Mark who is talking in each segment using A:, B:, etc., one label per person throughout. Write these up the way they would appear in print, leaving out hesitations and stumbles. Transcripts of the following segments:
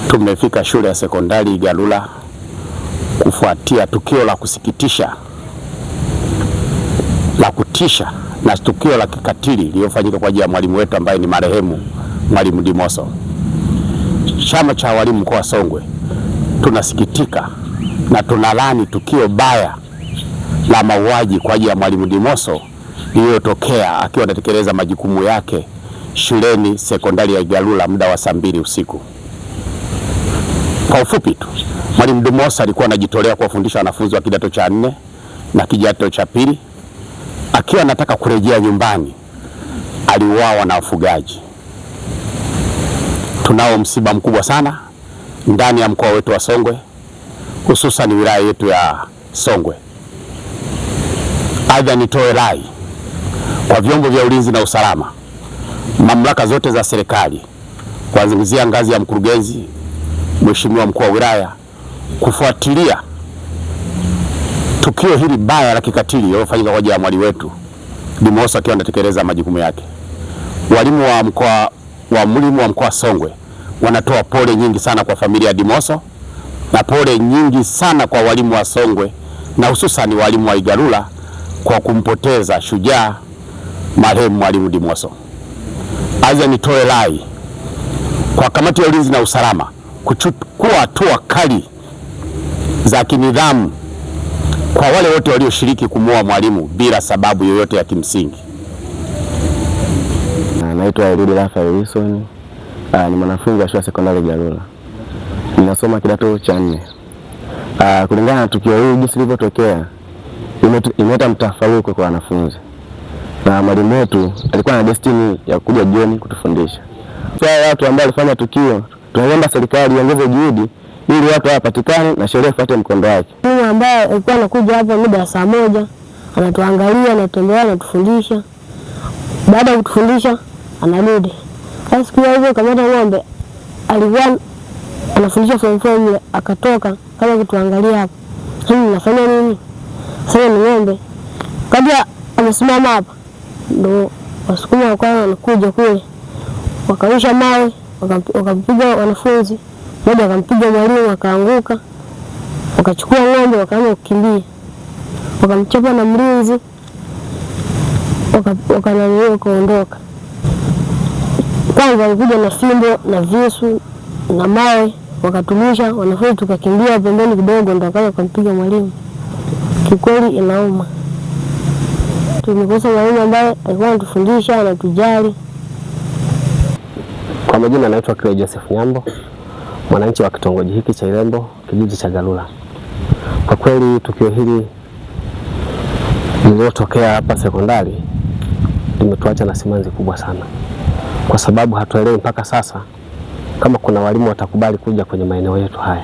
A: Tumefika shule ya sekondari Igalula kufuatia tukio la kusikitisha, la kutisha na tukio la kikatili lililofanyika kwa ajili ya mwalimu wetu ambaye ni marehemu Mwalimu Dimoso. Chama cha walimu mkoa wa Songwe tunasikitika na tunalaani tukio baya la mauaji kwa ajili ya Mwalimu Dimoso lililotokea akiwa anatekeleza majukumu yake shuleni sekondari ya Igalula muda wa saa 2 usiku. Kwa ufupi tu, Mwalimu Dimoso alikuwa anajitolea kuwafundisha wanafunzi wa kidato cha 4 na kidato cha 2. Akiwa anataka kurejea nyumbani, aliuawa na wafugaji. Tunao msiba mkubwa sana ndani ya mkoa wetu wa Songwe, hususan wilaya yetu ya Songwe. Aidha, nitoe rai kwa vyombo vya ulinzi na usalama, mamlaka zote za serikali, kuanzia ngazi ya mkurugenzi, mheshimiwa mkuu wa wilaya, kufuatilia tukio hili baya la kikatili lililofanyika kwa ajili ya mwalimu wetu Dimoso akiwa anatekeleza majukumu yake. Walimu wa mkoa wa Songwe wanatoa pole nyingi sana kwa familia ya Dimoso na pole nyingi sana kwa walimu wa Songwe na hususan walimu wa Igalula kwa kumpoteza shujaa marehemu Mwalimu Dimoso. Aidha, nitoe rai kwa kamati ya ulinzi na usalama kuchukua hatua kali za kinidhamu kwa wale wote walioshiriki kumuua mwalimu bila sababu yoyote ya kimsingi.
B: Naitwa Eludi Rafael Wilson, ni mwanafunzi wa shule ya sekondari Igalula. Ninasoma kidato cha 4. Kulingana na tukio hili jinsi lilivyotokea, imeleta mtafaruku kwa wanafunzi. Na mwalimu wetu alikuwa na destiny ya kuja jioni kutufundisha. Sasa watu ambao walifanya tukio, tunaomba serikali iongeze juhudi ili watu wapatikane na sheria ifuate mkondo wake.
C: Mwalimu ambaye alikuwa anakuja hapa muda wa saa 1, anatuangalia, anatembea, anatufundisha. Baada ya kutufundisha anarudi. Sasa siku hiyo kamata ng'ombe alikuwa anafundisha form 4, akatoka kama kutuangalia hapa. Mimi nafanya nini? Sasa ni ng'ombe. Kabla amesimama hapa ndio wasukuma wanakuja kule. Wakarusha mawe, wakampiga wanafunzi. Mmoja akampiga mwalimu akaanguka. Wakachukua ng'ombe wakaanza kukimbia. Wakamchapa na mlinzi. Wakaondoka. Kwanza walikuja na fimbo na visu na mawe, wakatumisha wanafunzi, tukakimbia pembeni kidogo ndio akaja kumpiga mwalimu. Kikweli inauma. Tumekosa mwalimu ambaye alikuwa anatufundisha, anatujali.
B: Kwa majina naitwa Cleo Joseph Nyambo, mwananchi wa kitongoji hiki cha Irembo, kijiji cha Galula. Kwa kweli tukio hili lililotokea hapa sekondari limetuacha na simanzi kubwa sana, kwa sababu hatuelewi mpaka sasa kama kuna walimu watakubali kuja kwenye maeneo yetu haya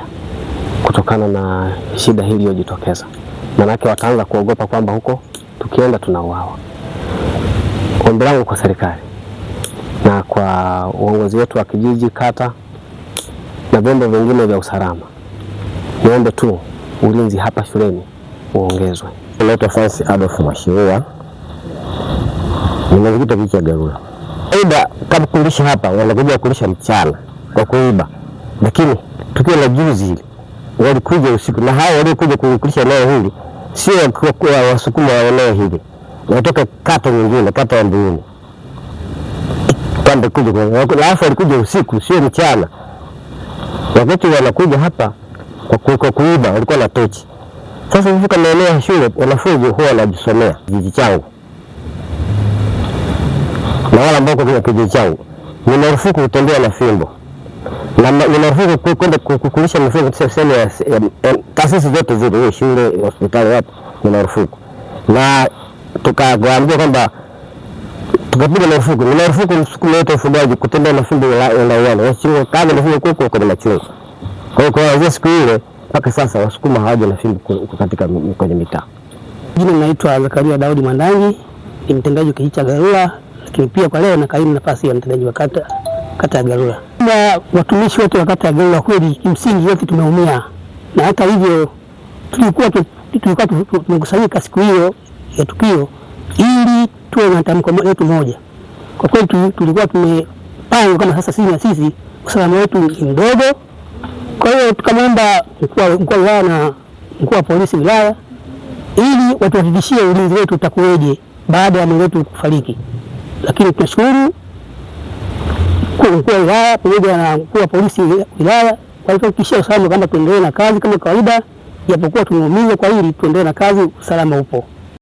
B: kutokana na shida hii iliyojitokeza. Manake wataanza kuogopa kwamba huko tukienda tunauawa. Ombi langu kwa serikali na kwa uongozi wetu wa kijiji, kata na vyombo vingine vya usalama, niombe tu ulinzi hapa shuleni uongezwe.
D: Naitwa Francis Adolf Mwashiwa, nimekuja kijiji cha Galula. Aidha, kama kulisha hapa wanakuja kulisha mchana kwa kuiba, lakini tukio la juzi hili walikuja usiku, na hao walikuja kulisha eneo hili sio kwa wasukuma wa eneo hili, wanatoka kata nyingine, kata ya Mbuyuni pande kuja, alafu walikuja usiku sio mchana. Wakati wanakuja hapa kwa kuiba walikuwa na tochi. Sasa kufika maeneo ya shule, wanafunzi huwa wanajisomea kijiji changu, na wala ambao kwa kijiji changu ni marufuku kutembea na fimbo, na ni marufuku kwenda kukulisha mifugo sehemu ya taasisi zote zile, shule, hospitali, wapi ni marufuku. Na tukawaambia kwamba tukapiga marufuku, ni marufuku msukuma yote ufugaji kutembea na fimbo la uwana, wasio kama na fimbo kuko kwenye machungu. Kwa hiyo siku ile mpaka sasa wasukuma hawaje na fimbo katika kwenye mitaa.
E: Jina naitwa Zakaria Daudi Mandangi, ni mtendaji wa kijiji cha Galula, lakini pia kwa leo nakaimu nafasi ya mtendaji wa kata ya Galula. Watumishi wote wa kata ya Galula kweli kimsingi wote tumeumia, na hata hivyo tulikuwa tumekusanyika siku hiyo ya tukio ili tuwe na tamko letu moja. Kwa kweli tulikuwa tumepanga kama sasa sisi usalama wetu ni mdogo, Kwa hiyo tukamwomba mkuu wa wilaya na mkuu wa polisi wilaya ili watuhakikishie ulinzi wetu utakuweje baada ya mwenzetu kufariki. Lakini tunashukuru mkuu wa wilaya pamoja na mkuu wa polisi wilaya walituhakikishia usalama kwamba tuendelee na kazi kama kawaida, japokuwa tumeumizwa, kwa hili tuendelee na kazi, usalama upo.